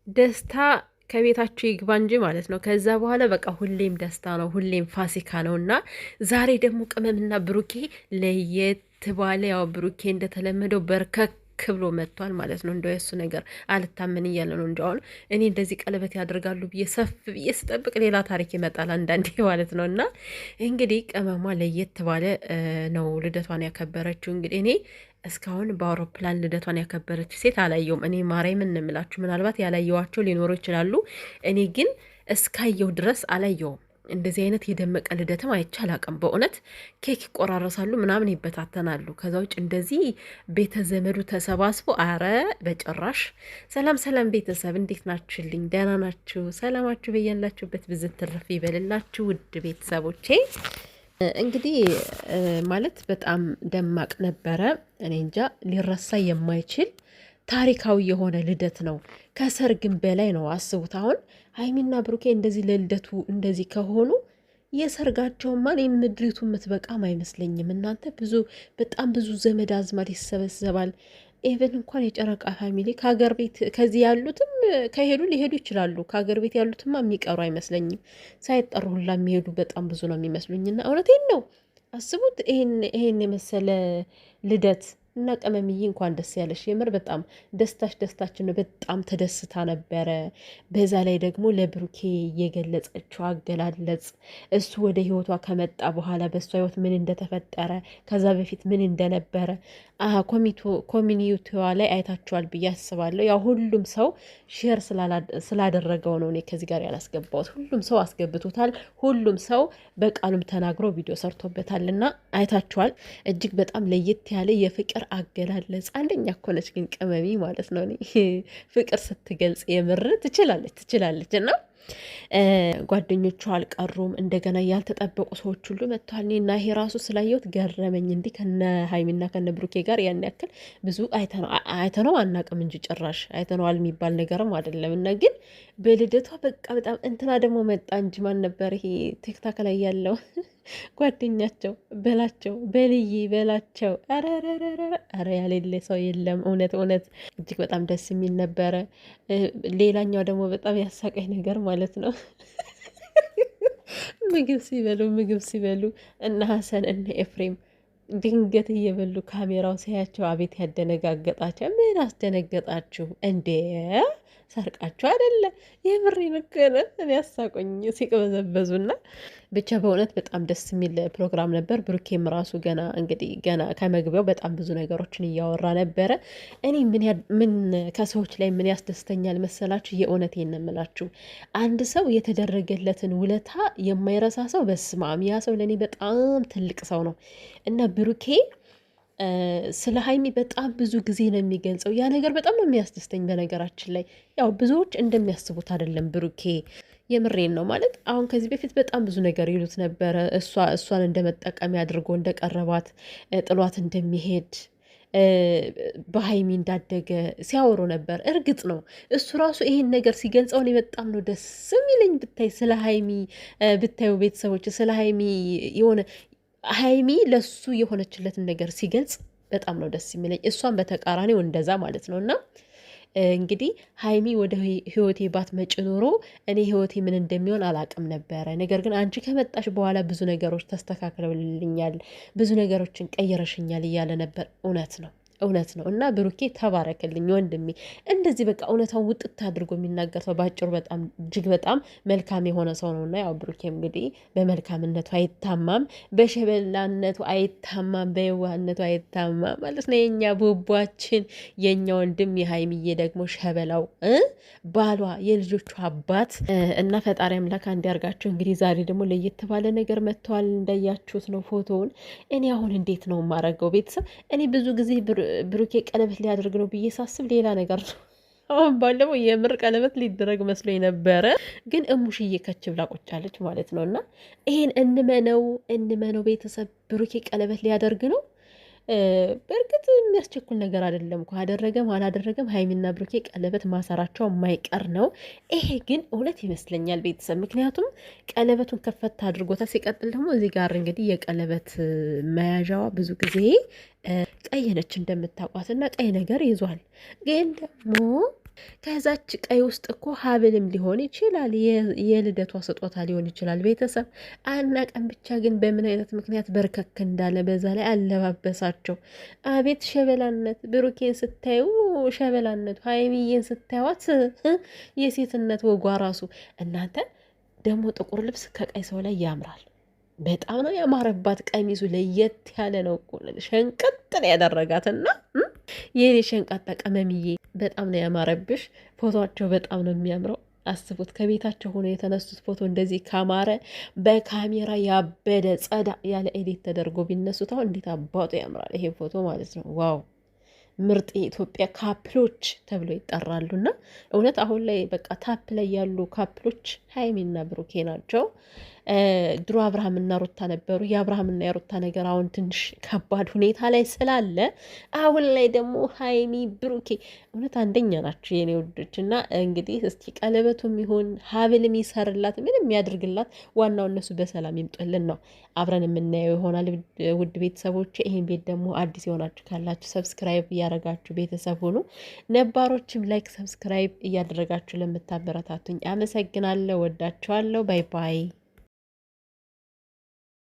ደስታ ከቤታችሁ ይግባ እንጂ ማለት ነው። ከዛ በኋላ በቃ ሁሌም ደስታ ነው፣ ሁሌም ፋሲካ ነው። እና ዛሬ ደግሞ ቅመምና ብሩኬ ለየት ባለ ያው ብሩኬ እንደተለመደው በርከክ ብሎ መጥቷል ማለት ነው። እንደው የሱ ነገር አልታመን እያለ ነው እንጂ አሁን እኔ እንደዚህ ቀለበት ያደርጋሉ ብዬ ሰፍ ብዬ ስጠብቅ ሌላ ታሪክ ይመጣል አንዳንዴ ማለት ነው። እና እንግዲህ ቅመሟ ለየት ባለ ነው ልደቷን ያከበረችው። እንግዲህ እኔ እስካሁን በአውሮፕላን ልደቷን ያከበረች ሴት አላየውም። እኔ ማርያምን እንምላችሁ ምናልባት ያላየዋቸው ሊኖሩ ይችላሉ። እኔ ግን እስካየው ድረስ አላየውም። እንደዚህ አይነት የደመቀ ልደትም አይቼ አላቅም። በእውነት ኬክ ይቆራረሳሉ፣ ምናምን ይበታተናሉ። ከዛ ውጭ እንደዚህ ቤተ ዘመዱ ተሰባስቦ አረ በጭራሽ። ሰላም ሰላም ቤተሰብ እንዴት ናችሁልኝ? ደህና ናችሁ? ሰላማችሁ በያላችሁበት ብዝት ትርፍ ይበልላችሁ ውድ ቤተሰቦቼ። እንግዲህ ማለት በጣም ደማቅ ነበረ። እኔ እንጃ ሊረሳ የማይችል ታሪካዊ የሆነ ልደት ነው። ከሰርግም በላይ ነው። አስቡት አሁን ሀይሚና ብሩኬ እንደዚህ ለልደቱ እንደዚህ ከሆኑ የሰርጋቸውማ እኔ ምድሪቱ የምትበቃም አይመስለኝም። እናንተ በጣም ብዙ ዘመድ አዝማድ ይሰበሰባል። ኢቨን እንኳን የጨረቃ ፋሚሊ ከሀገር ቤት ከዚህ ያሉትም ከሄዱ ሊሄዱ ይችላሉ። ከሀገር ቤት ያሉትማ የሚቀሩ አይመስለኝም። ሳይጠሩ ሁላ የሚሄዱ በጣም ብዙ ነው የሚመስሉኝና እውነቴን ነው። አስቡት ይሄን የመሰለ ልደት እና ቅመምዬ እንኳን ደስ ያለሽ። የምር በጣም ደስታችን በጣም ተደስታ ነበረ። በዛ ላይ ደግሞ ለብሩኬ የገለጸችው አገላለጽ እሱ ወደ ህይወቷ ከመጣ በኋላ በእሷ ህይወት ምን እንደተፈጠረ ከዛ በፊት ምን እንደነበረ ኮሚኒቲዋ ላይ አይታችኋል ብዬ አስባለሁ። ያው ሁሉም ሰው ሼር ስላደረገው ነው እኔ ከዚህ ጋር ያላስገባሁት። ሁሉም ሰው አስገብቶታል። ሁሉም ሰው በቃሉም ተናግሮ ቪዲዮ ሰርቶበታል እና አይታችኋል። እጅግ በጣም ለየት ያለ የፍቅር አገላለጽ አንደኛ እኮ ነች ግን ቅመሚ ማለት ነው። ፍቅር ስትገልጽ የምር ትችላለች እና ጓደኞቹ አልቀሩም። እንደገና ያልተጠበቁ ሰዎች ሁሉ መጥተዋል። እና ይሄ ራሱ ስላየሁት ገረመኝ። እንዲህ ከነ ሀይሚና ከነ ብሩኬ ጋር ያን ያክል ብዙ አይተነው አናቅም እንጂ ጭራሽ አይተነዋል የሚባል ነገርም አይደለም። እና ግን በልደቷ በቃ በጣም እንትና ደግሞ መጣ እንጂ ማን ነበር ይሄ ቲክታክ ላይ ያለው ጓደኛቸው በልይ በላቸው። ኧረ ያሌለ ሰው የለም። እውነት እጅግ በጣም ደስ የሚል ነበረ። ሌላኛው ደግሞ በጣም ያሳቀኝ ነገር ማለት ነው ምግብ ሲበሉ እነ ሀሰን እነ ኤፍሬም ድንገት እየበሉ ካሜራው ሲያቸው አቤት ያደነጋገጣቸው። ምን አስደነገጣችሁ እንዴ? ሰርቃችሁ አይደለ? የምሬን እኮ ነው። እኔ ያሳቆኝ ሲቅበዘበዙና ብቻ በእውነት በጣም ደስ የሚል ፕሮግራም ነበር። ብሩኬም ራሱ ገና ከመግቢያው በጣም ብዙ ነገሮችን እያወራ ነበረ። እኔ ምን ከሰዎች ላይ ምን ያስደስተኛል መሰላችሁ? የእውነት የነምላችሁ አንድ ሰው የተደረገለትን ውለታ የማይረሳ ሰው በስማም ያ ሰው ለእኔ በጣም ትልቅ ሰው ነው እና ብሩኬ ስለ ሀይሚ በጣም ብዙ ጊዜ ነው የሚገልጸው። ያ ነገር በጣም ነው የሚያስደስተኝ። በነገራችን ላይ ያው ብዙዎች እንደሚያስቡት አይደለም ብሩኬ። የምሬን ነው ማለት አሁን ከዚህ በፊት በጣም ብዙ ነገር ይሉት ነበረ። እሷን እንደ መጠቀሚያ አድርጎ እንደቀረባት፣ ጥሏት እንደሚሄድ፣ በሀይሚ እንዳደገ ሲያወሩ ነበር። እርግጥ ነው እሱ ራሱ ይሄን ነገር ሲገልጸው እኔ በጣም ነው ደስ የሚለኝ። ብታይ ስለ ሀይሚ ብታዩ ቤተሰቦች ስለ ሀይሚ የሆነ ሀይሚ ለሱ የሆነችለትን ነገር ሲገልጽ በጣም ነው ደስ የሚለኝ። እሷን በተቃራኒው እንደዛ ማለት ነው። እና እንግዲህ ሀይሚ ወደ ህይወቴ ባትመጪ ኖሮ እኔ ህይወቴ ምን እንደሚሆን አላቅም ነበረ። ነገር ግን አንቺ ከመጣሽ በኋላ ብዙ ነገሮች ተስተካክለውልኛል፣ ብዙ ነገሮችን ቀይረሽኛል እያለ ነበር። እውነት ነው። እና ብሩኬ ተባረክልኝ ወንድሜ። እንደዚህ በቃ እውነታውን ውጥት አድርጎ የሚናገር ሰው በአጭሩ በጣም እጅግ በጣም መልካም የሆነ ሰው ነው። እና ያው ብሩኬ እንግዲህ በመልካምነቱ አይታማም፣ በሸበላነቱ አይታማም፣ በየዋህነቱ አይታማም ማለት ነው። የኛ ቦቧችን የኛ ወንድም የሀይሚዬ ደግሞ ሸበላው ባሏ የልጆቹ አባት እና ፈጣሪ አምላክ አንድ ያርጋቸው። እንግዲህ ዛሬ ደግሞ ለየት ባለ ነገር መጥተዋል። እንዳያችሁት ነው ፎቶውን። እኔ አሁን እንዴት ነው የማረገው ቤተሰብ? እኔ ብዙ ጊዜ ብሩኬ ቀለበት ሊያደርግ ነው ብዬ ሳስብ ሌላ ነገር ነው። አሁን ባለፈው የምር ቀለበት ሊደረግ መስሎ የነበረ ግን እሙሽዬ ከች ብላ ቁጫለች ማለት ነው። እና ይሄን እንመነው ቤተሰብ ብሩኬ ቀለበት ሊያደርግ ነው። በእርግጥ የሚያስቸኩል ነገር አይደለም እኮ አደረገም አላደረገም ሀይሚና ብሩኬ ቀለበት ማሰራቸው የማይቀር ነው። ይሄ ግን እውነት ይመስለኛል ቤተሰብ፣ ምክንያቱም ቀለበቱን ከፈት አድርጎታል። ሲቀጥል ደግሞ እዚህ ጋር እንግዲህ የቀለበት መያዣዋ ብዙ ጊዜ ቀይ ነች እንደምታውቋት እና ቀይ ነገር ይዟል። ግን ደግሞ ከዛች ቀይ ውስጥ እኮ ሀብልም ሊሆን ይችላል፣ የልደቷ ስጦታ ሊሆን ይችላል። ቤተሰብ አናቀን። ብቻ ግን በምን አይነት ምክንያት በርከክ እንዳለ በዛ ላይ አለባበሳቸው። አቤት ሸበላነት! ብሩኬን ስታዩ ሸበላነቱ፣ ሀይሚዬን ስታዩት የሴትነት ወጓ ራሱ። እናንተ ደግሞ ጥቁር ልብስ ከቀይ ሰው ላይ ያምራል። በጣም ነው ያማረባት። ቀሚሱ ለየት ያለ ነው እኮ ሸንቀጥን ያደረጋትና የኔ ሸንቃጣ ቀመምዬ በጣም ነው ያማረብሽ። ፎቶቸው በጣም ነው የሚያምረው። አስቡት ከቤታቸው ሆኖ የተነሱት ፎቶ እንደዚህ ካማረ በካሜራ ያበደ ጸዳ ያለ ኤዲት ተደርጎ ቢነሱት አሁን እንዴት አባጡ ያምራል ይሄ ፎቶ ማለት ነው። ዋው ምርጥ የኢትዮጵያ ካፕሎች ተብሎ ይጠራሉና እውነት አሁን ላይ በቃ ታፕ ላይ ያሉ ካፕሎች ሀይሚና ብሩኬ ናቸው። ድሮ አብርሃምና ሩታ ነበሩ። የአብርሃምና የሩታ ነገር አሁን ትንሽ ከባድ ሁኔታ ላይ ስላለ አሁን ላይ ደግሞ ሀይሚ ብሩኬ እውነት አንደኛ ናቸው የኔ ውዶች። እና እንግዲህ እስቲ ቀለበቱም ይሁን ሀብልም ይሰርላት ምንም ያድርግላት፣ ዋናው እነሱ በሰላም ይምጡልን ነው። አብረን የምናየው ይሆናል። ውድ ቤተሰቦች ይህን ቤት ደግሞ አዲስ የሆናችሁ ካላችሁ ሰብስክራይብ እያደረጋችሁ ቤተሰብ ሁኑ። ነባሮችም ላይክ ሰብስክራይብ እያደረጋችሁ ለምታበረታቱኝ አመሰግናለሁ። ወዳችኋለሁ። ባይ ባይ።